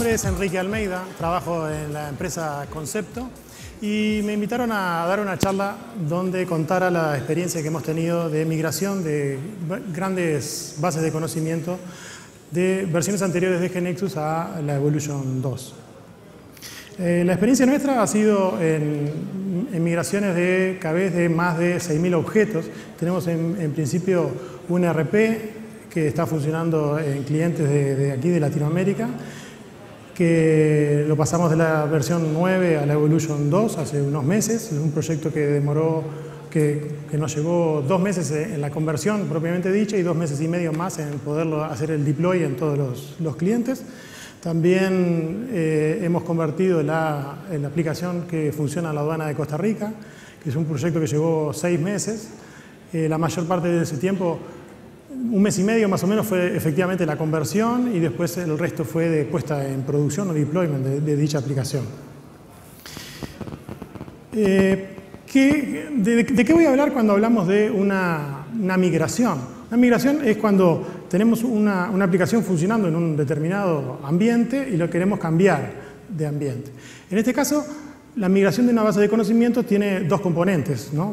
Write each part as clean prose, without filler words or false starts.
nombre es Enrique Almeida, trabajo en la empresa Concepto y me invitaron a dar una charla donde contara la experiencia que hemos tenido de migración de grandes bases de conocimiento de versiones anteriores de GeneXus a la Evolution 2. La experiencia nuestra ha sido en migraciones de KBs de más de 6.000 objetos. Tenemos en principio un ERP que está funcionando en clientes de aquí de Latinoamérica, que lo pasamos de la versión 9 a la Evolution 2 hace unos meses. Es un proyecto que demoró, que nos llevó 2 meses en la conversión propiamente dicha y 2 meses y medio más en poderlo hacer el deploy en todos los clientes. También hemos convertido la aplicación que funciona en la aduana de Costa Rica, que es un proyecto que llevó 6 meses. La mayor parte de ese tiempo, 1 mes y medio más o menos, fue efectivamente la conversión y después el resto fue de puesta en producción o deployment de dicha aplicación. ¿De qué voy a hablar cuando hablamos de una migración? Una migración es cuando tenemos una aplicación funcionando en un determinado ambiente y lo queremos cambiar de ambiente. En este caso, la migración de una base de conocimientos tiene 2 componentes, ¿no?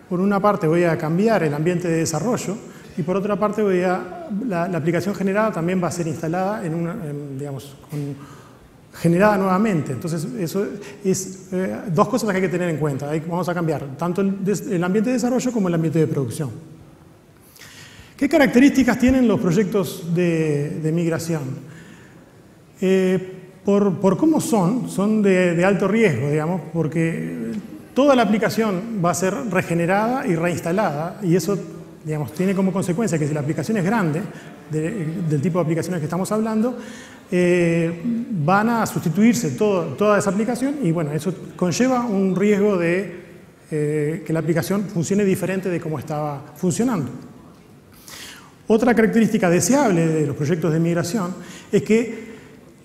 Por una parte voy a cambiar el ambiente de desarrollo y por otra parte la aplicación generada también va a ser instalada generada nuevamente. Entonces, eso es 2 cosas que hay que tener en cuenta. Ahí vamos a cambiar tanto el ambiente de desarrollo como el ambiente de producción. ¿Qué características tienen los proyectos de migración? Por cómo son de alto riesgo, digamos, porque toda la aplicación va a ser regenerada y reinstalada, y eso, digamos, tiene como consecuencia que si la aplicación es grande, del tipo de aplicaciones que estamos hablando, van a sustituirse toda esa aplicación y bueno, eso conlleva un riesgo de que la aplicación funcione diferente de cómo estaba funcionando. Otra característica deseable de los proyectos de migración es que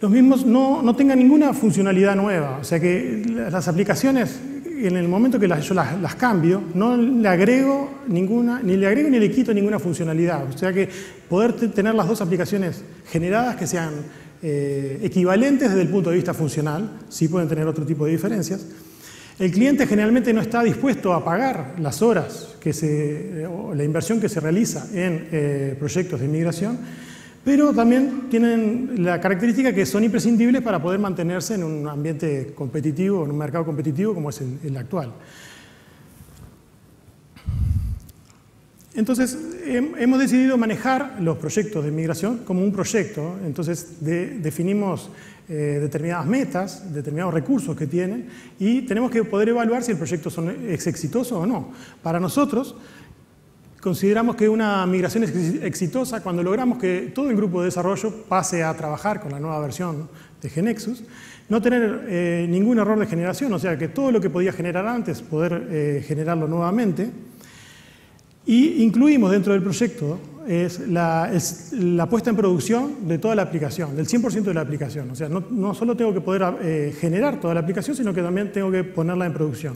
los mismos no tengan ninguna funcionalidad nueva, o sea que las aplicaciones, en el momento que yo las cambio, no le agrego ni le quito ninguna funcionalidad. O sea que poder tener las 2 aplicaciones generadas que sean equivalentes desde el punto de vista funcional, sí pueden tener otro tipo de diferencias. El cliente generalmente no está dispuesto a pagar las horas o la inversión que se realiza en proyectos de migración, pero también tienen la característica que son imprescindibles para poder mantenerse en un ambiente competitivo, en un mercado competitivo como es el actual. Entonces, hemos decidido manejar los proyectos de migración como un proyecto. Entonces, definimos determinadas metas, determinados recursos que tienen y tenemos que poder evaluar si el proyecto es exitoso o no. Para nosotros, consideramos que una migración es exitosa cuando logramos que todo el grupo de desarrollo pase a trabajar con la nueva versión de GeneXus, no tener ningún error de generación, o sea que todo lo que podía generar antes, poder generarlo nuevamente. Y incluimos dentro del proyecto la puesta en producción de toda la aplicación, del 100% de la aplicación. O sea, no solo tengo que poder generar toda la aplicación, sino que también tengo que ponerla en producción.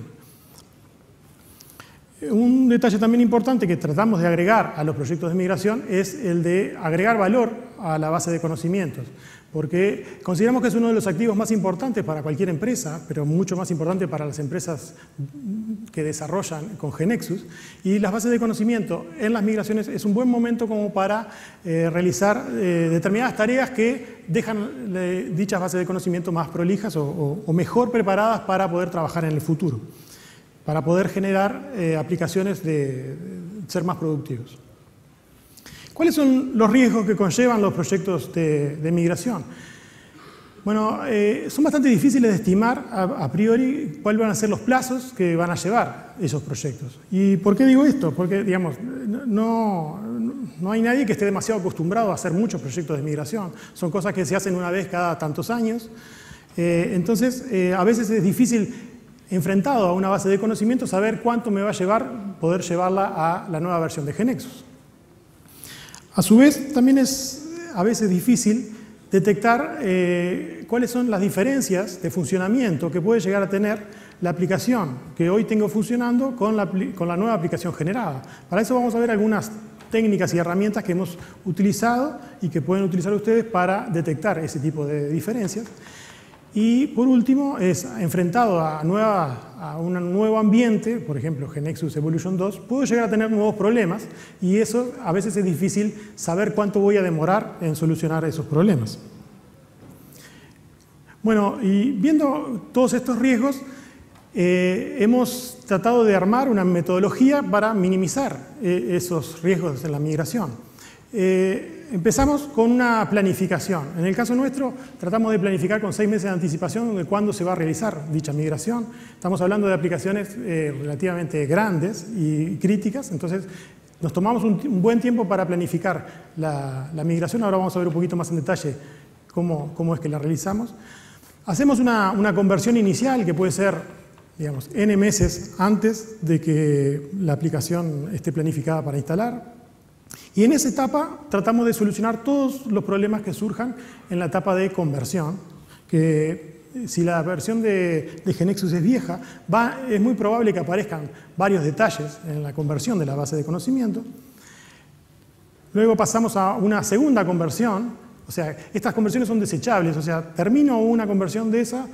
Un detalle también importante que tratamos de agregar a los proyectos de migración es el de agregar valor a la base de conocimientos, porque consideramos que es uno de los activos más importantes para cualquier empresa, pero mucho más importante para las empresas que desarrollan con GeneXus, y las bases de conocimiento en las migraciones es un buen momento como para realizar determinadas tareas que dejan dichas bases de conocimiento más prolijas o mejor preparadas para poder trabajar en el futuro, para poder generar aplicaciones de ser más productivos. ¿Cuáles son los riesgos que conllevan los proyectos de migración? Bueno, son bastante difíciles de estimar a priori cuáles van a ser los plazos que van a llevar esos proyectos. ¿Y por qué digo esto? Porque, digamos, no hay nadie que esté demasiado acostumbrado a hacer muchos proyectos de migración. Son cosas que se hacen una vez cada tantos años. Entonces, a veces es difícil, enfrentado a una base de conocimiento, saber cuánto me va a llevar poder llevarla a la nueva versión de GeneXus. A su vez, también es a veces difícil detectar cuáles son las diferencias de funcionamiento que puede llegar a tener la aplicación que hoy tengo funcionando con la nueva aplicación generada. Para eso vamos a ver algunas técnicas y herramientas que hemos utilizado y que pueden utilizar ustedes para detectar ese tipo de diferencias. Y por último, es enfrentado a un nuevo ambiente, por ejemplo, GeneXus Evolution 2, puedo llegar a tener nuevos problemas y eso a veces es difícil saber cuánto voy a demorar en solucionar esos problemas. Bueno, y viendo todos estos riesgos, hemos tratado de armar una metodología para minimizar esos riesgos en la migración. Empezamos con una planificación. En el caso nuestro, tratamos de planificar con 6 meses de anticipación de cuándo se va a realizar dicha migración. Estamos hablando de aplicaciones relativamente grandes y críticas, entonces nos tomamos un buen tiempo para planificar la migración. Ahora vamos a ver un poquito más en detalle cómo es que la realizamos. Hacemos una conversión inicial que puede ser, digamos, N meses antes de que la aplicación esté planificada para instalar. Y en esa etapa tratamos de solucionar todos los problemas que surjan en la etapa de conversión, que si la versión de GeneXus es vieja, es muy probable que aparezcan varios detalles en la conversión de la base de conocimiento. Luego pasamos a una segunda conversión, o sea, estas conversiones son desechables, o sea, termino una conversión de esa,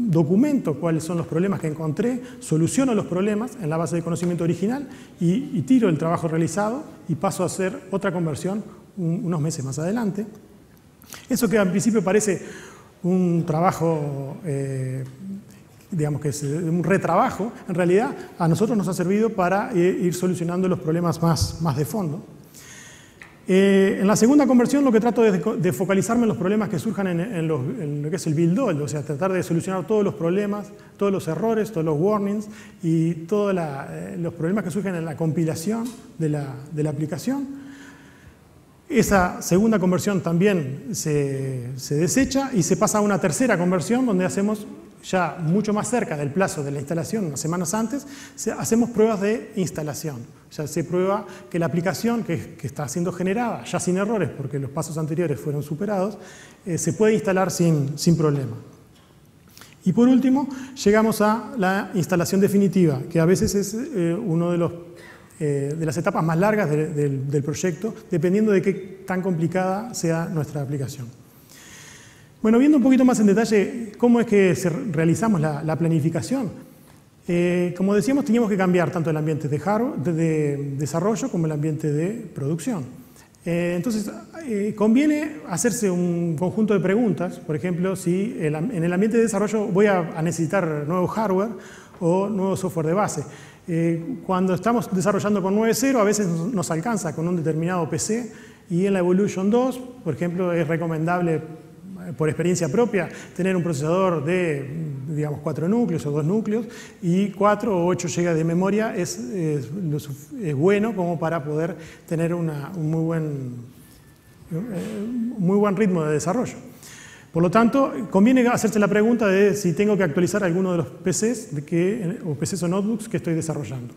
documento cuáles son los problemas que encontré, soluciono los problemas en la base de conocimiento original y tiro el trabajo realizado y paso a hacer otra conversión unos meses más adelante. Eso que al principio parece un trabajo, digamos que es un retrabajo, en realidad a nosotros nos ha servido para ir solucionando los problemas más de fondo. En la segunda conversión lo que trato es de focalizarme en los problemas que surjan en lo que es el build-all, o sea, tratar de solucionar todos los problemas, todos los errores, todos los warnings y todos los problemas que surgen en la compilación de la aplicación. Esa segunda conversión también se desecha y se pasa a una tercera conversión donde hacemos ya mucho más cerca del plazo de la instalación, unas semanas antes, hacemos pruebas de instalación. O sea, se prueba que la aplicación que está siendo generada, ya sin errores porque los pasos anteriores fueron superados, se puede instalar sin problema. Y por último, llegamos a la instalación definitiva, que a veces es uno de las etapas más largas del proyecto, dependiendo de qué tan complicada sea nuestra aplicación. Bueno, viendo un poquito más en detalle cómo es que realizamos la planificación, como decíamos, teníamos que cambiar tanto el ambiente de desarrollo como el ambiente de producción. Entonces, conviene hacerse un conjunto de preguntas, por ejemplo, si en el ambiente de desarrollo voy a necesitar nuevo hardware o nuevo software de base. Cuando estamos desarrollando con 9.0, a veces nos alcanza con un determinado PC y en la Evolution 2, por ejemplo, es recomendable por experiencia propia, tener un procesador de, digamos, 4 núcleos o 2 núcleos y 4 o 8 GB de memoria es bueno como para poder tener un muy buen ritmo de desarrollo. Por lo tanto, conviene hacerse la pregunta de si tengo que actualizar alguno de los PCs o PCs o notebooks que estoy desarrollando.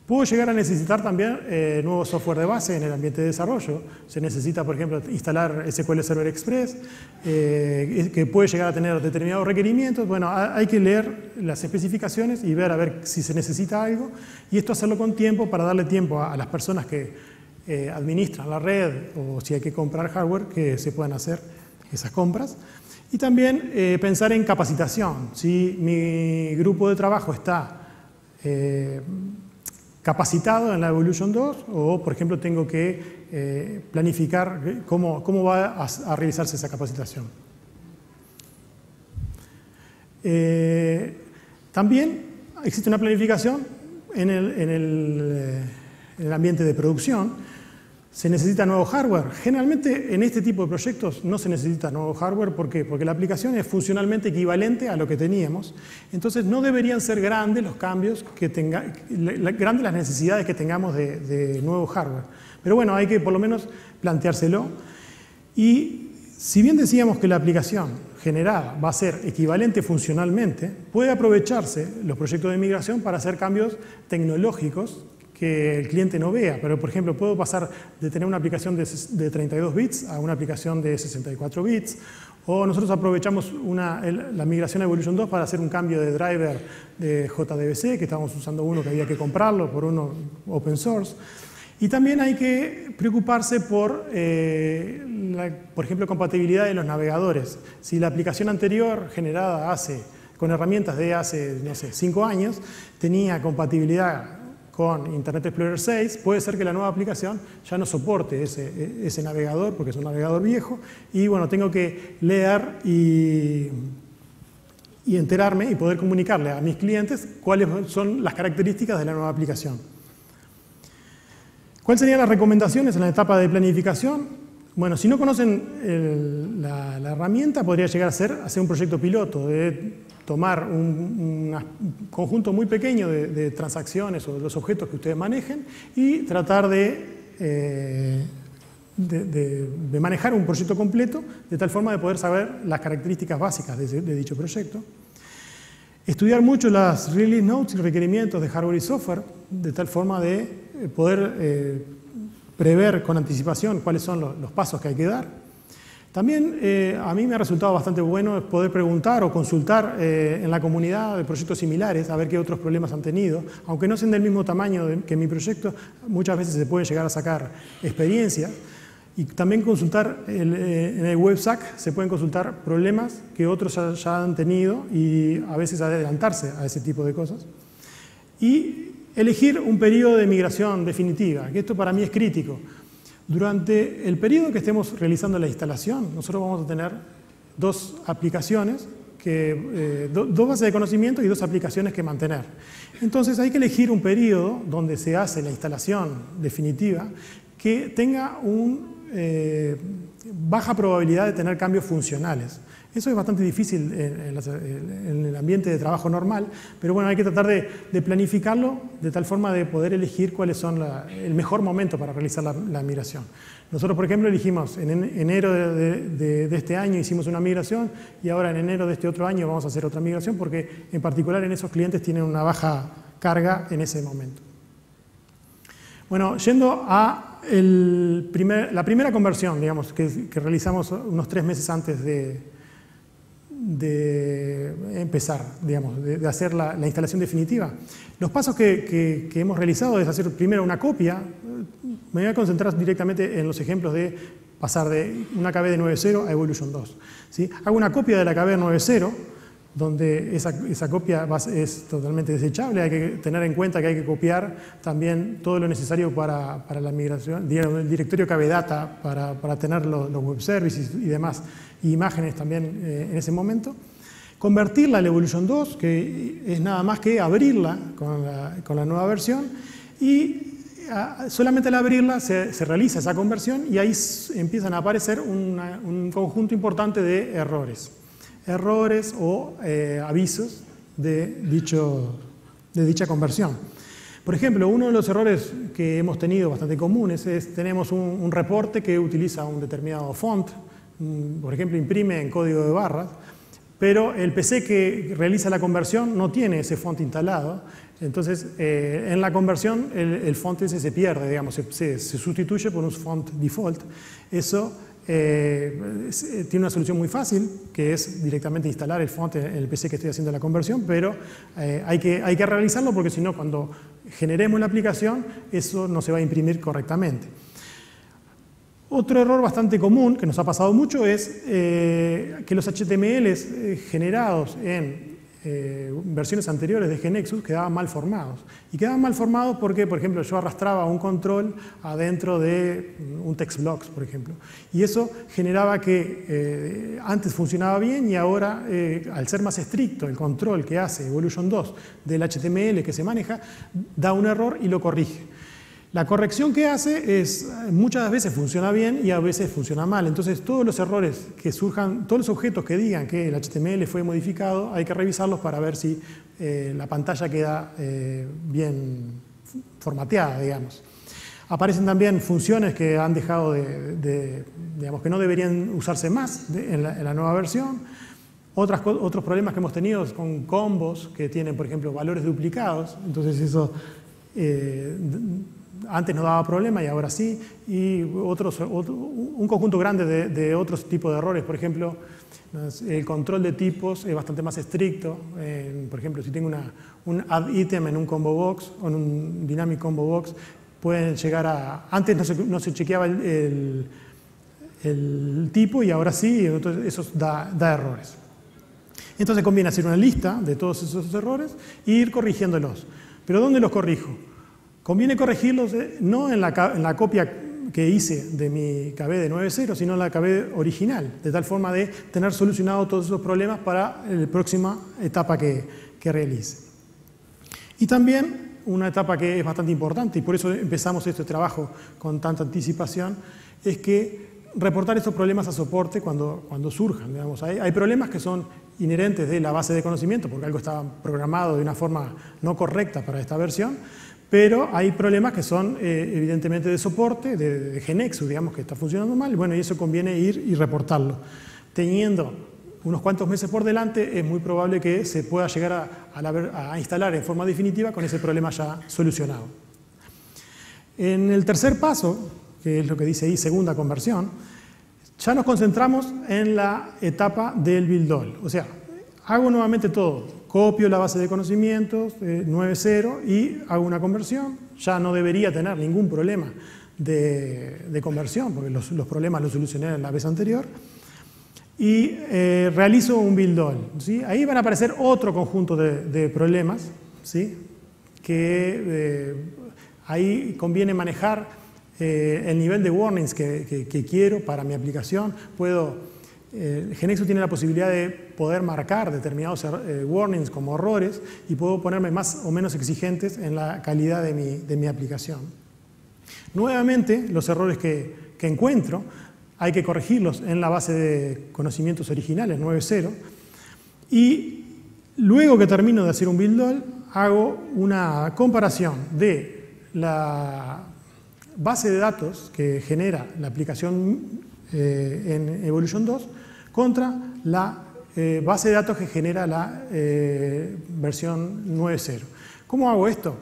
Puedo llegar a necesitar también nuevo software de base en el ambiente de desarrollo. Se necesita, por ejemplo, instalar SQL Server Express, que puede llegar a tener determinados requerimientos. Bueno, hay que leer las especificaciones y ver a ver si se necesita algo. Y esto hacerlo con tiempo para darle tiempo a las personas que administran la red o si hay que comprar hardware, que se puedan hacer esas compras. Y también pensar en capacitación. Si mi grupo de trabajo está capacitado en la Evolution 2 o, por ejemplo, tengo que planificar cómo va a realizarse esa capacitación. También existe una planificación en el ambiente de producción. ¿Se necesita nuevo hardware? Generalmente en este tipo de proyectos no se necesita nuevo hardware. ¿Por qué? Porque la aplicación es funcionalmente equivalente a lo que teníamos. Entonces no deberían ser grandes los cambios grandes las necesidades que tengamos de nuevo hardware. Pero bueno, hay que por lo menos planteárselo. Y si bien decíamos que la aplicación generada va a ser equivalente funcionalmente, puede aprovecharse los proyectos de migración para hacer cambios tecnológicos que el cliente no vea, pero por ejemplo puedo pasar de tener una aplicación de 32 bits a una aplicación de 64 bits, o nosotros aprovechamos la migración a Evolution 2 para hacer un cambio de driver de JDBC, que estábamos usando uno que había que comprarlo por uno open source. Y también hay que preocuparse por ejemplo, compatibilidad de los navegadores. Si la aplicación anterior generada con herramientas de hace, no sé, 5 años, tenía compatibilidad con Internet Explorer 6, puede ser que la nueva aplicación ya no soporte ese navegador, porque es un navegador viejo, y bueno, tengo que leer y enterarme y poder comunicarle a mis clientes cuáles son las características de la nueva aplicación. ¿Cuáles serían las recomendaciones en la etapa de planificación? Bueno, si no conocen la herramienta, podría llegar a hacer un proyecto piloto, de tomar un conjunto muy pequeño de transacciones o de los objetos que ustedes manejen y tratar de manejar un proyecto completo de tal forma de poder saber las características básicas de dicho proyecto. Estudiar mucho las release notes y requerimientos de hardware y software de tal forma de poder prever con anticipación cuáles son los pasos que hay que dar. También a mí me ha resultado bastante bueno poder preguntar o consultar en la comunidad de proyectos similares a ver qué otros problemas han tenido. Aunque no sean del mismo tamaño que mi proyecto, muchas veces se puede llegar a sacar experiencias. Y también consultar en el WebSAC se pueden consultar problemas que otros ya han tenido y a veces adelantarse a ese tipo de cosas. Y elegir un periodo de migración definitiva, que esto para mí es crítico. Durante el periodo que estemos realizando la instalación, nosotros vamos a tener dos aplicaciones, dos bases de conocimiento y dos aplicaciones que mantener. Entonces hay que elegir un periodo donde se hace la instalación definitiva que tenga baja probabilidad de tener cambios funcionales. Eso es bastante difícil en el ambiente de trabajo normal, pero bueno, hay que tratar de planificarlo de tal forma de poder elegir cuáles son el mejor momento para realizar la migración. Nosotros, por ejemplo, elegimos en enero de este año hicimos una migración y ahora en enero de este otro año vamos a hacer otra migración porque en particular en esos clientes tienen una baja carga en ese momento. Bueno, yendo a la primera conversión, digamos, que realizamos unos 3 meses antes de empezar, digamos, de hacer la instalación definitiva. Los pasos que hemos realizado es hacer primero una copia. Me voy a concentrar directamente en los ejemplos de pasar de una KB de 9.0 a Evolution 2. ¿Sí? Hago una copia de la KB 9.0, donde esa copia es totalmente desechable. Hay que tener en cuenta que hay que copiar también todo lo necesario para la migración, el directorio KB Data para tener los web services y demás, y imágenes también en ese momento. Convertirla al Evolution 2, que es nada más que abrirla con la nueva versión, y solamente al abrirla se realiza esa conversión y ahí empiezan a aparecer un conjunto importante de errores o avisos de dicha conversión. Por ejemplo, uno de los errores que hemos tenido bastante comunes es tenemos un reporte que utiliza un determinado font, por ejemplo, imprime en código de barras, pero el PC que realiza la conversión no tiene ese font instalado, entonces en la conversión el font ese se pierde, digamos, se sustituye por un font default. Eso tiene una solución muy fácil, que es directamente instalar el font en el PC que estoy haciendo la conversión, pero hay que realizarlo porque si no, cuando generemos la aplicación, eso no se va a imprimir correctamente. Otro error bastante común, que nos ha pasado mucho, es que los HTMLs generados en versiones anteriores de GNexus quedaban mal formados. Y quedaban mal formados porque, por ejemplo, yo arrastraba un control adentro de un TextBlocks, por ejemplo. Y eso generaba que antes funcionaba bien y ahora, al ser más estricto el control que hace Evolution 2 del HTML que se maneja, da un error y lo corrige. La corrección que hace muchas veces funciona bien y a veces funciona mal. Entonces, todos los errores que surjan, todos los objetos que digan que el HTML fue modificado, hay que revisarlos para ver si la pantalla queda bien formateada, digamos. Aparecen también funciones que han dejado digamos, que no deberían usarse más en la nueva versión. Otros problemas que hemos tenido con combos que tienen, por ejemplo, valores duplicados. Entonces, eso antes no daba problema y ahora sí, y un conjunto grande de otros tipos de errores. Por ejemplo, el control de tipos es bastante más estricto. Por ejemplo, si tengo un add item en un combo box o en un dynamic combo box, pueden llegar a... Antes no se chequeaba el tipo y ahora sí, entonces eso da errores. Entonces conviene hacer una lista de todos esos errores e ir corrigiéndolos. ¿Pero dónde los corrijo? Conviene corregirlos no en la copia que hice de mi KB de 9.0, sino en la KB original, de tal forma de tener solucionado todos esos problemas para la próxima etapa que realice. Y también una etapa que es bastante importante, y por eso empezamos este trabajo con tanta anticipación, es que reportar estos problemas a soporte cuando surjan. Digamos. Hay problemas que son inherentes de la base de conocimiento, porque algo estaba programado de una forma no correcta para esta versión, pero hay problemas que son evidentemente de soporte, de GeneXus, digamos, que está funcionando mal, y bueno, y eso conviene ir y reportarlo. Teniendo unos cuantos meses por delante, es muy probable que se pueda llegar a instalar en forma definitiva con ese problema ya solucionado. En el tercer paso, que es lo que dice ahí, segunda conversión, ya nos concentramos en la etapa del build all. O sea, hago nuevamente todo. Copio la base de conocimientos 9.0 y hago una conversión. Ya no debería tener ningún problema de conversión, porque los problemas los solucioné en la vez anterior. Y realizo un build all. ¿Sí? Ahí van a aparecer otro conjunto de problemas, ¿sí? Que ahí conviene manejar el nivel de warnings que quiero para mi aplicación. GeneXus tiene la posibilidad de poder marcar determinados warnings como errores y puedo ponerme más o menos exigentes en la calidad de mi aplicación. Nuevamente, los errores que encuentro hay que corregirlos en la base de conocimientos originales 9.0 y luego que termino de hacer un build all hago una comparación de la base de datos que genera la aplicación en Evolution 2 contra la base de datos que genera la versión 9.0. ¿Cómo hago esto?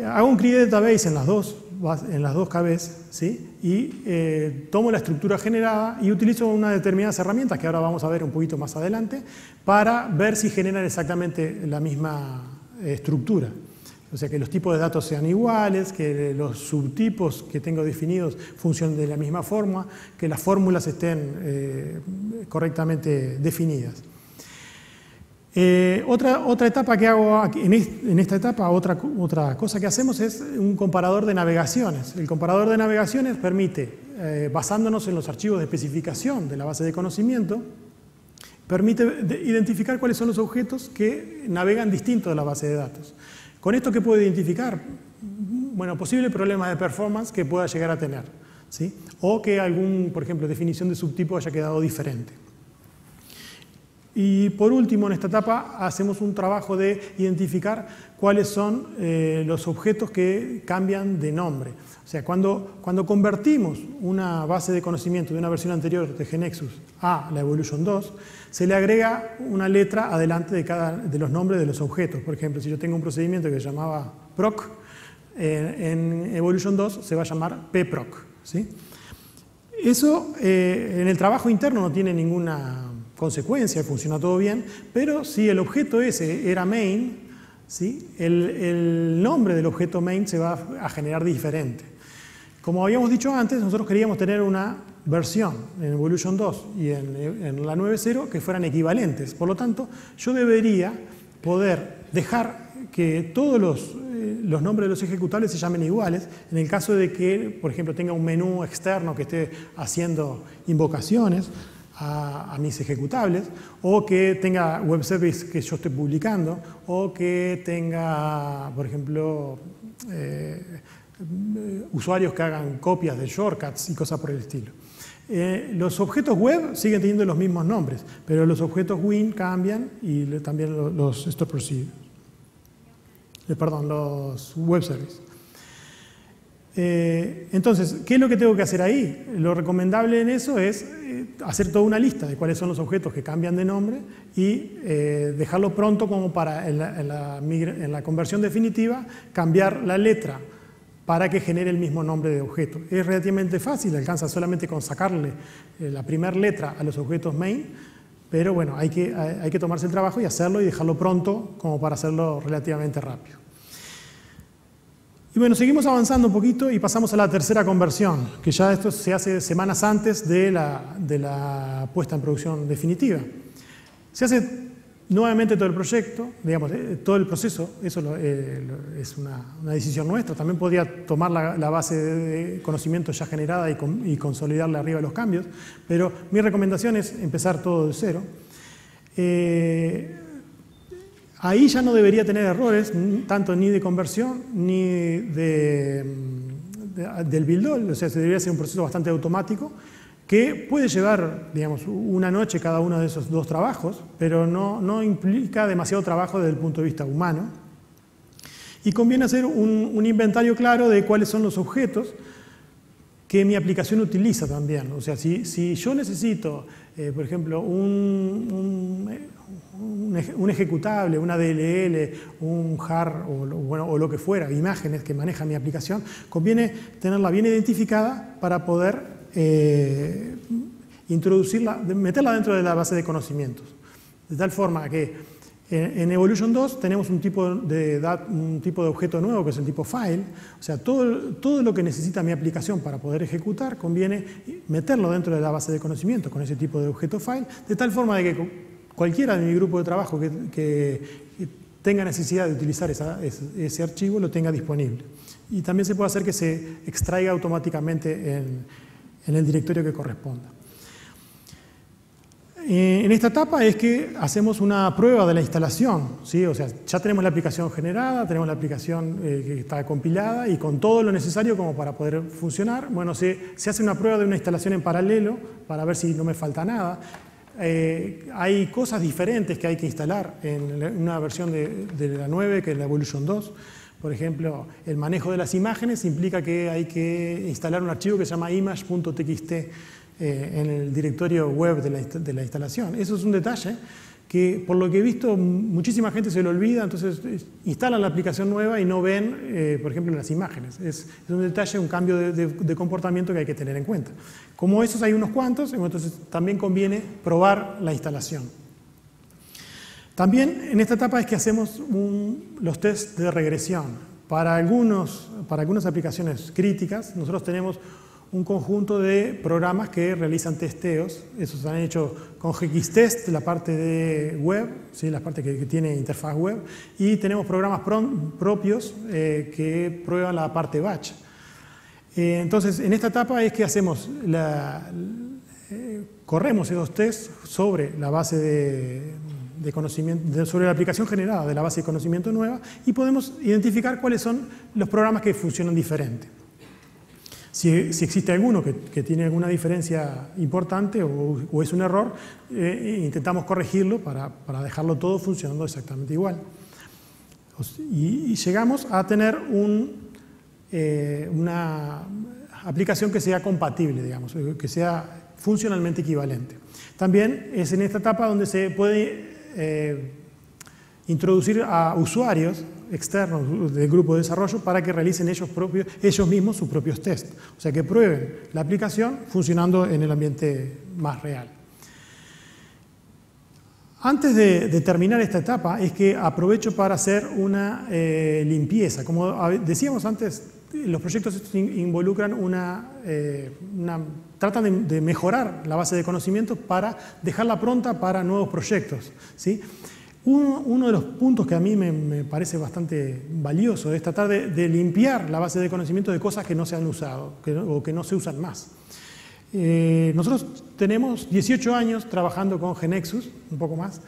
Hago un create database en las dos KBs, ¿sí? Y tomo la estructura generada y utilizo unas determinadas herramientas que ahora vamos a ver un poquito más adelante para ver si generan exactamente la misma estructura. O sea, que los tipos de datos sean iguales, que los subtipos que tengo definidos funcionen de la misma forma, que las fórmulas estén correctamente definidas. Otra etapa que hago en esta etapa, otra cosa que hacemos es un comparador de navegaciones. El comparador de navegaciones permite, basándonos en los archivos de especificación de la base de conocimiento, permite identificar cuáles son los objetos que navegan distinto de la base de datos. ¿Con esto qué puedo identificar? Bueno, posibles problemas de performance que pueda llegar a tener, ¿sí? O que por ejemplo, definición de subtipo haya quedado diferente. Y por último, en esta etapa, hacemos un trabajo de identificar cuáles son los objetos que cambian de nombre. O sea, cuando convertimos una base de conocimiento de una versión anterior de GeneXus a la Evolution 2, se le agrega una letra adelante de los nombres de los objetos. Por ejemplo, si yo tengo un procedimiento que se llamaba proc, en Evolution 2 se va a llamar pproc, ¿sí? Eso en el trabajo interno no tiene ninguna consecuencia, funciona todo bien, pero si el objeto ese era main, ¿sí? El nombre del objeto main se va a generar diferente. Como habíamos dicho antes, nosotros queríamos tener una versión en Evolution 2 y en la 9.0 que fueran equivalentes. Por lo tanto, yo debería poder dejar que todos los nombres de los ejecutables se llamen iguales en el caso de que, por ejemplo, tenga un menú externo que esté haciendo invocaciones a mis ejecutables, o que tenga web service que yo esté publicando, o que tenga, por ejemplo, usuarios que hagan copias de shortcuts y cosas por el estilo. Los objetos web siguen teniendo los mismos nombres, pero los objetos Win cambian y también los store procedures. Los web service. Entonces, ¿qué es lo que tengo que hacer ahí? Lo recomendable en eso es hacer toda una lista de cuáles son los objetos que cambian de nombre y dejarlo pronto como para en la conversión definitiva cambiar la letra para que genere el mismo nombre de objeto. Es relativamente fácil, alcanza solamente con sacarle la primera letra a los objetos main, pero bueno, hay que tomarse el trabajo y hacerlo y dejarlo pronto como para hacerlo relativamente rápido. Y bueno, seguimos avanzando un poquito y pasamos a la tercera conversión, que ya esto se hace semanas antes de la puesta en producción definitiva. Se hace nuevamente todo el proyecto, digamos, todo el proceso, eso es una decisión nuestra. También podría tomar la base de conocimiento ya generada y consolidarle arriba los cambios, pero mi recomendación es empezar todo de cero. Ahí ya no debería tener errores, tanto ni de conversión ni del build-all, o sea, se debería ser un proceso bastante automático que puede llevar, digamos, una noche cada uno de esos dos trabajos, pero no implica demasiado trabajo desde el punto de vista humano. Y conviene hacer un inventario claro de cuáles son los objetos que mi aplicación utiliza también. O sea, si yo necesito, por ejemplo, un ejecutable, una DLL, un JAR o lo que fuera, imágenes que maneja mi aplicación, conviene tenerla bien identificada para poder introducirla, meterla dentro de la base de conocimientos. De tal forma que en Evolution 2 tenemos un tipo de objeto nuevo que es el tipo file. O sea, todo lo que necesita mi aplicación para poder ejecutar conviene meterlo dentro de la base de conocimientos con ese tipo de objeto file, de tal forma de que cualquiera de mi grupo de trabajo que tenga necesidad de utilizar ese archivo lo tenga disponible. Y también se puede hacer que se extraiga automáticamente en el directorio que corresponda. En esta etapa es que hacemos una prueba de la instalación, ¿sí? O sea, ya tenemos la aplicación generada, tenemos la aplicación que está compilada y con todo lo necesario como para poder funcionar. Bueno, se hace una prueba de una instalación en paralelo para ver si no me falta nada. Hay cosas diferentes que hay que instalar en una versión de la 9 que es la Evolution 2. Por ejemplo, el manejo de las imágenes implica que hay que instalar un archivo que se llama image.txt en el directorio web de la instalación. Eso es un detalle que, por lo que he visto, muchísima gente se lo olvida, entonces instalan la aplicación nueva y no ven, por ejemplo, las imágenes. Es un detalle, un cambio de comportamiento que hay que tener en cuenta. Como esos hay unos cuantos, entonces también conviene probar la instalación. También en esta etapa es que hacemos los tests de regresión. Para algunas aplicaciones críticas, nosotros tenemos un conjunto de programas que realizan testeos. Esos se han hecho con GXTest, la parte de web, ¿sí? La parte que tiene interfaz web, y tenemos programas propios que prueban la parte batch. Entonces, en esta etapa es que hacemos corremos esos tests sobre la base de conocimiento, sobre la aplicación generada de la base de conocimiento nueva, y podemos identificar cuáles son los programas que funcionan diferente. Si existe alguno que tiene alguna diferencia importante o es un error, intentamos corregirlo para dejarlo todo funcionando exactamente igual. Y llegamos a tener una aplicación que sea compatible, digamos, que sea funcionalmente equivalente. También es en esta etapa donde se puede introducir a usuarios externos del grupo de desarrollo para que realicen ellos mismos sus propios tests. O sea, que prueben la aplicación funcionando en el ambiente más real. Antes de terminar esta etapa es que aprovecho para hacer una limpieza. Como decíamos antes, los proyectos involucran tratan de mejorar la base de conocimientos para dejarla pronta para nuevos proyectos, ¿sí? Uno de los puntos que a mí me parece bastante valioso es tratar de limpiar la base de conocimiento de cosas que no se han usado o que no se usan más. Nosotros tenemos 18 años trabajando con GeneXus, un poco más,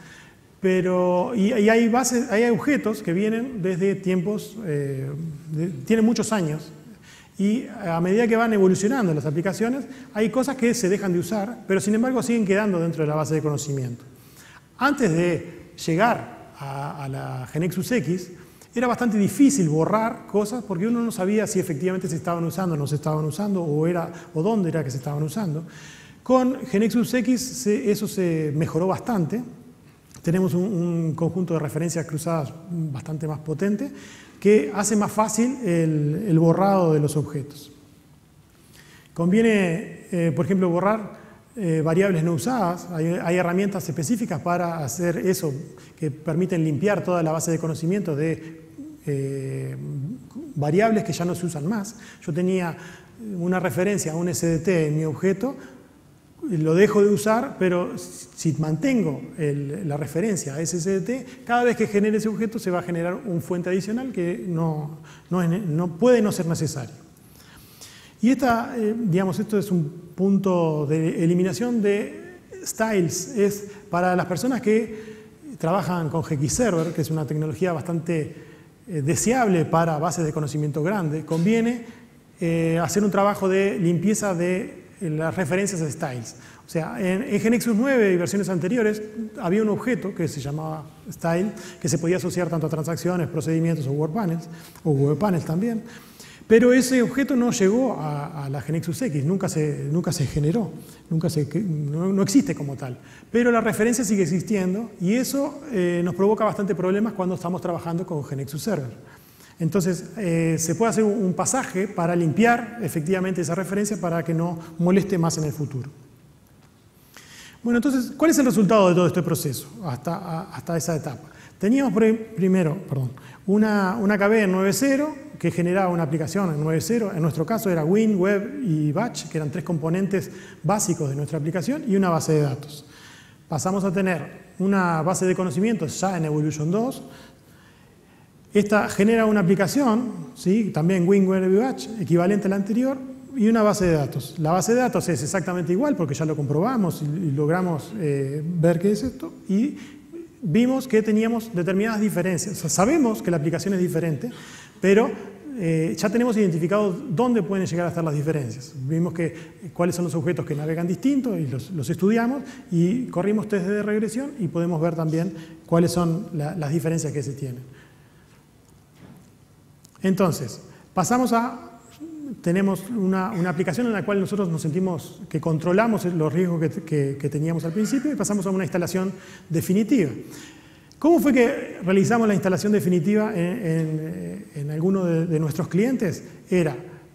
pero hay objetos que vienen desde tiempos, tienen muchos años, y a medida que van evolucionando las aplicaciones, hay cosas que se dejan de usar, pero sin embargo siguen quedando dentro de la base de conocimiento. Antes de llegar a la GeneXus X, era bastante difícil borrar cosas porque uno no sabía si efectivamente se estaban usando o no se estaban usando o dónde era que se estaban usando. Con GeneXus X eso se mejoró bastante. Tenemos un conjunto de referencias cruzadas bastante más potente que hace más fácil el borrado de los objetos. Conviene, por ejemplo, borrar variables no usadas. Hay herramientas específicas para hacer eso, que permiten limpiar toda la base de conocimiento de variables que ya no se usan más. Yo tenía una referencia a un SDT en mi objeto, lo dejo de usar, pero si mantengo la referencia a ese SDT, cada vez que genere ese objeto se va a generar una fuente adicional que no puede no ser necesario. Y digamos, esto es un punto de eliminación de styles. Es para las personas que trabajan con GXServer, que es una tecnología bastante deseable para bases de conocimiento grandes, conviene hacer un trabajo de limpieza de las referencias a styles. O sea, en GNexus 9 y versiones anteriores había un objeto que se llamaba style, que se podía asociar tanto a transacciones, procedimientos o web panels también. Pero ese objeto no llegó a la GNexus X, nunca se generó, no existe como tal. Pero la referencia sigue existiendo y eso nos provoca bastante problemas cuando estamos trabajando con GNexus Server. Entonces, se puede hacer un pasaje para limpiar efectivamente esa referencia para que no moleste más en el futuro. Bueno, entonces, ¿cuál es el resultado de todo este proceso hasta esa etapa? Teníamos primero una KB en 9.0 que generaba una aplicación en 9.0. En nuestro caso era Win, Web y Batch, que eran 3 componentes básicos de nuestra aplicación, y una base de datos. Pasamos a tener una base de conocimientos ya en Evolution 2. Esta genera una aplicación, ¿sí? También Win, Web y Batch, equivalente a la anterior, y una base de datos. La base de datos es exactamente igual porque ya lo comprobamos y logramos ver qué es esto, y vimos que teníamos determinadas diferencias. O sea, sabemos que la aplicación es diferente, pero ya tenemos identificado dónde pueden llegar a estar las diferencias. Vimos cuáles son los objetos que navegan distintos y los estudiamos y corrimos test de regresión y podemos ver también cuáles son las diferencias que se tienen. Entonces, tenemos una aplicación en la cual nosotros nos sentimos que controlamos los riesgos que teníamos al principio y pasamos a una instalación definitiva. ¿Cómo fue que realizamos la instalación definitiva en alguno de nuestros clientes?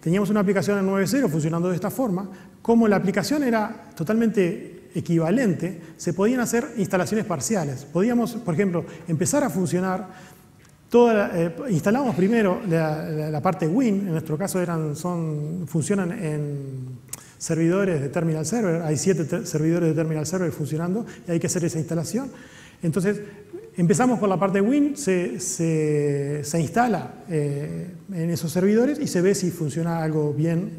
Teníamos una aplicación en 9.0 funcionando de esta forma. Como la aplicación era totalmente equivalente, se podían hacer instalaciones parciales. Podíamos, por ejemplo, empezar a funcionar. Instalamos primero la parte Win, en nuestro caso funcionan en servidores de Terminal Server, hay 7 servidores de Terminal Server funcionando y hay que hacer esa instalación. Entonces, empezamos por la parte Win, se instala en esos servidores y se ve si funciona algo bien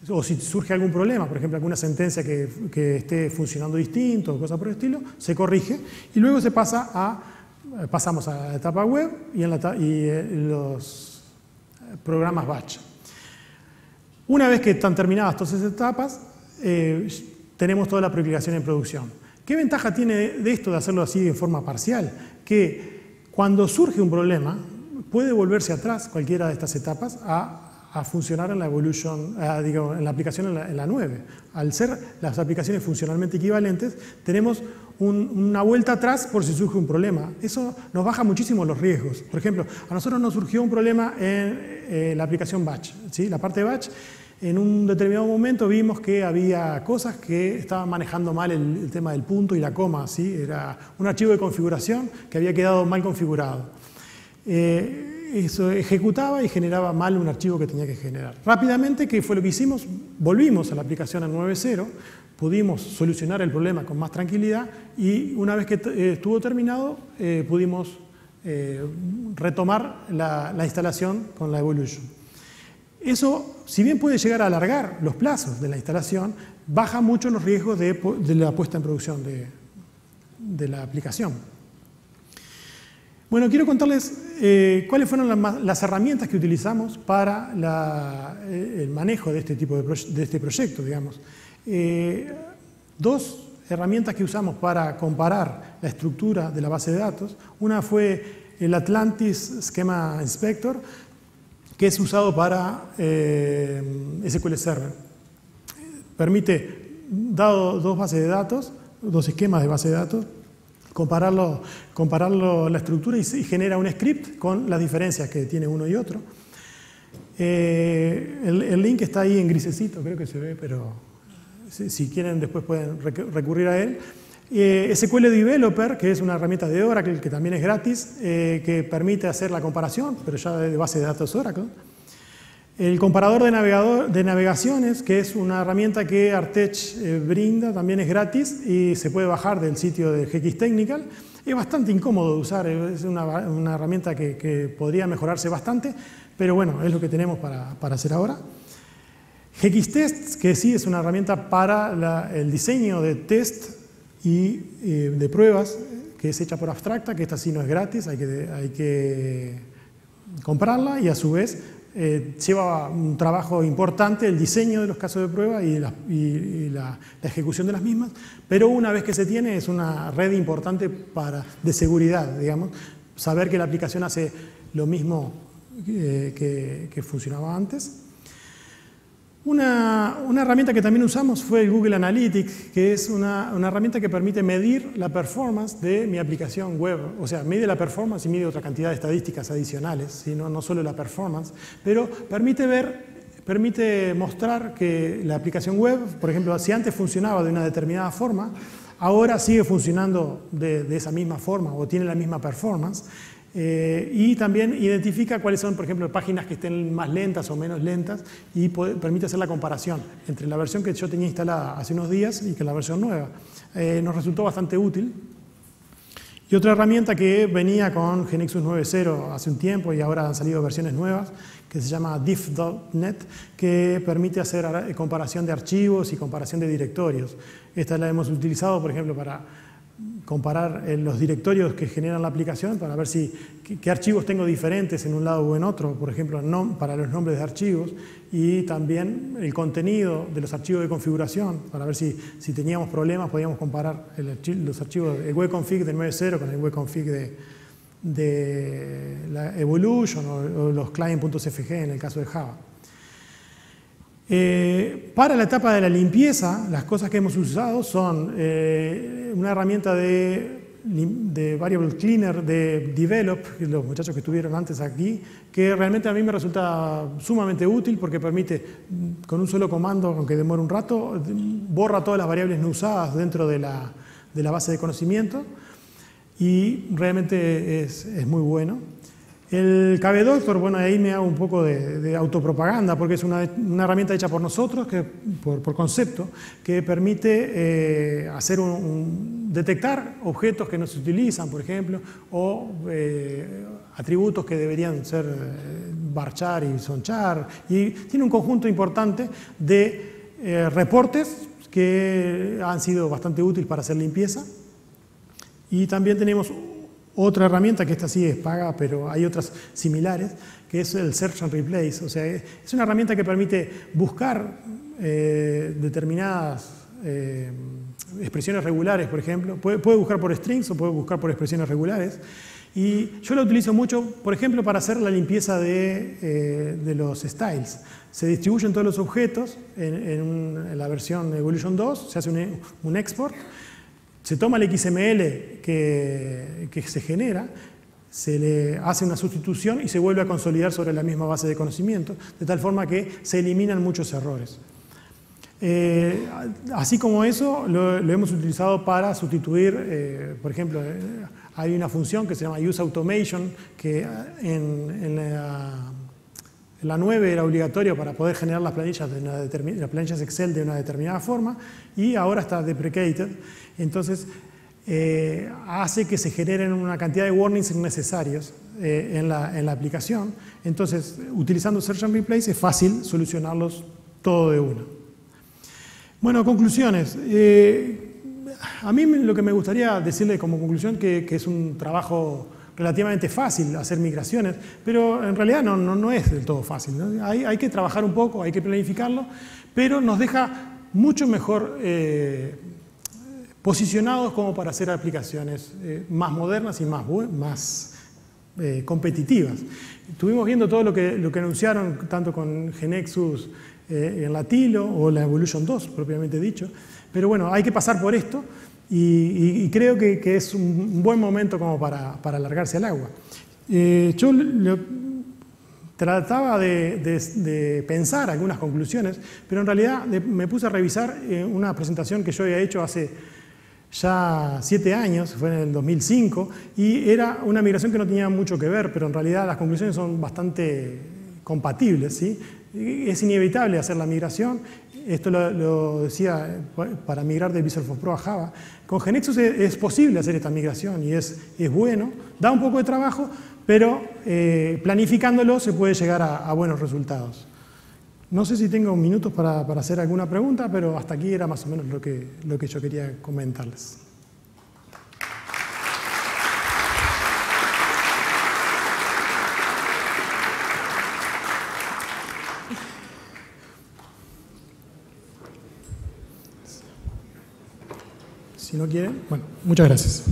o si surge algún problema, por ejemplo, alguna sentencia que esté funcionando distinto o cosas por el estilo, se corrige y luego pasamos a la etapa web y los programas batch. Una vez que están terminadas todas esas etapas, tenemos toda la preaplicación en producción. ¿Qué ventaja tiene de esto de hacerlo así de forma parcial? Que cuando surge un problema, puede volverse atrás cualquiera de estas etapas a funcionar en la Evolution, en la aplicación en la 9. Al ser las aplicaciones funcionalmente equivalentes, tenemos una vuelta atrás por si surge un problema. Eso nos baja muchísimo los riesgos. Por ejemplo, a nosotros nos surgió un problema en la aplicación Batch, ¿sí? La parte Batch, en un determinado momento vimos que había cosas que estaban manejando mal el tema del punto y la coma, ¿sí? Era un archivo de configuración que había quedado mal configurado. Eso ejecutaba y generaba mal un archivo que tenía que generar. Rápidamente, ¿qué fue lo que hicimos? Volvimos a la aplicación en 9.0, pudimos solucionar el problema con más tranquilidad y una vez que estuvo terminado, pudimos retomar la instalación con la Evolution. Eso, si bien puede llegar a alargar los plazos de la instalación, baja mucho los riesgos de la puesta en producción de la aplicación. Bueno, quiero contarles cuáles fueron las herramientas que utilizamos para el manejo de este tipo de este proyecto, digamos. 2 herramientas que usamos para comparar la estructura de la base de datos. Una fue el Atlantis Schema Inspector, que es usado para SQL Server. Permite, dado 2 bases de datos, 2 esquemas de base de datos, compararlo la estructura y genera un script con las diferencias que tiene uno y otro. El link está ahí en grisecito, creo que se ve, pero si quieren después pueden recurrir a él. SQL Developer, que es una herramienta de Oracle que también es gratis, que permite hacer la comparación, pero ya de base de datos Oracle. El comparador de navegaciones, que es una herramienta que Artech brinda, también es gratis y se puede bajar del sitio de GX Technical. Es bastante incómodo de usar, es una herramienta que podría mejorarse bastante, pero bueno, es lo que tenemos para hacer ahora. GXTest, que sí es una herramienta para el diseño de test y de pruebas, que es hecha por Abstracta, que esta sí no es gratis, hay que comprarla, y a su vez lleva un trabajo importante el diseño de los casos de prueba y la ejecución de las mismas, pero una vez que se tiene es una red importante de seguridad, digamos, saber que la aplicación hace lo mismo que funcionaba antes. Una herramienta que también usamos fue el Google Analytics, que es una herramienta que permite medir la performance de mi aplicación web. O sea, mide la performance y mide otra cantidad de estadísticas adicionales, ¿sí? No solo la performance, pero permite mostrar que la aplicación web, por ejemplo, si antes funcionaba de una determinada forma, ahora sigue funcionando de esa misma forma o tiene la misma performance. Y también identifica cuáles son, por ejemplo, páginas que estén más lentas o menos lentas y permite hacer la comparación entre la versión que yo tenía instalada hace unos días y que la versión nueva. Nos resultó bastante útil. Y otra herramienta que venía con GeneXus 9.0 hace un tiempo y ahora han salido versiones nuevas, que se llama diff.net, que permite hacer comparación de archivos y comparación de directorios. Esta la hemos utilizado, por ejemplo, para comparar los directorios que generan la aplicación para ver qué archivos tengo diferentes en un lado o en otro, por ejemplo, para los nombres de archivos, y también el contenido de los archivos de configuración, para ver si teníamos problemas, podíamos comparar los archivos, el webconfig de 9.0 con el webconfig de la Evolution o los client.cfg en el caso de Java. Para la etapa de la limpieza, las cosas que hemos usado son una herramienta de Variable Cleaner de Develop, los muchachos que estuvieron antes aquí, que realmente a mí me resulta sumamente útil porque permite, con un solo comando, aunque demore un rato, borra todas las variables no usadas dentro de la base de conocimiento y realmente es muy bueno. El KBDoctor, bueno, ahí me hago un poco de autopropaganda porque es una herramienta hecha por nosotros, por concepto, que permite detectar objetos que no se utilizan, por ejemplo, o atributos que deberían ser varchar y sonchar. Y tiene un conjunto importante de reportes que han sido bastante útiles para hacer limpieza. Y también tenemos otra herramienta, que esta sí es paga, pero hay otras similares, que es el Search and Replace. O sea, es una herramienta que permite buscar determinadas expresiones regulares, por ejemplo. Puede buscar por strings o puede buscar por expresiones regulares. Y yo la utilizo mucho, por ejemplo, para hacer la limpieza de los styles. Se distribuyen todos los objetos en la versión Evolution 2, se hace un export. Se toma el XML que se genera, se le hace una sustitución y se vuelve a consolidar sobre la misma base de conocimiento, de tal forma que se eliminan muchos errores. Así como eso, lo hemos utilizado para sustituir, por ejemplo, hay una función que se llama Use Automation, que en la 9 era obligatorio para poder generar las planillas Excel de una determinada forma, y ahora está deprecated. Entonces, hace que se generen una cantidad de warnings innecesarios en la aplicación. Entonces, utilizando Search and Replace es fácil solucionarlos todo de una. Bueno, conclusiones. A mí lo que me gustaría decirle como conclusión que es un trabajo relativamente fácil hacer migraciones, pero en realidad no es del todo fácil, ¿no? Hay que trabajar un poco, hay que planificarlo, pero nos deja mucho mejor posicionados como para hacer aplicaciones más modernas y más competitivas. Estuvimos viendo todo lo que anunciaron tanto con GeneXus en la Tilo o la Evolution 2 propiamente dicho, pero bueno, hay que pasar por esto y creo que es un buen momento como para largarse al agua. Yo trataba de pensar algunas conclusiones, pero en realidad me puse a revisar una presentación que yo había hecho hace ya 7 años, fue en el 2005, y era una migración que no tenía mucho que ver, pero en realidad las conclusiones son bastante compatibles, ¿sí? Es inevitable hacer la migración. Esto lo decía para migrar de Visual Force Pro a Java. Con GeneXus es posible hacer esta migración y es bueno. Da un poco de trabajo, pero planificándolo se puede llegar a buenos resultados. No sé si tengo minutos para hacer alguna pregunta, pero hasta aquí era más o menos lo que yo quería comentarles. Si no quieren, bueno, muchas gracias.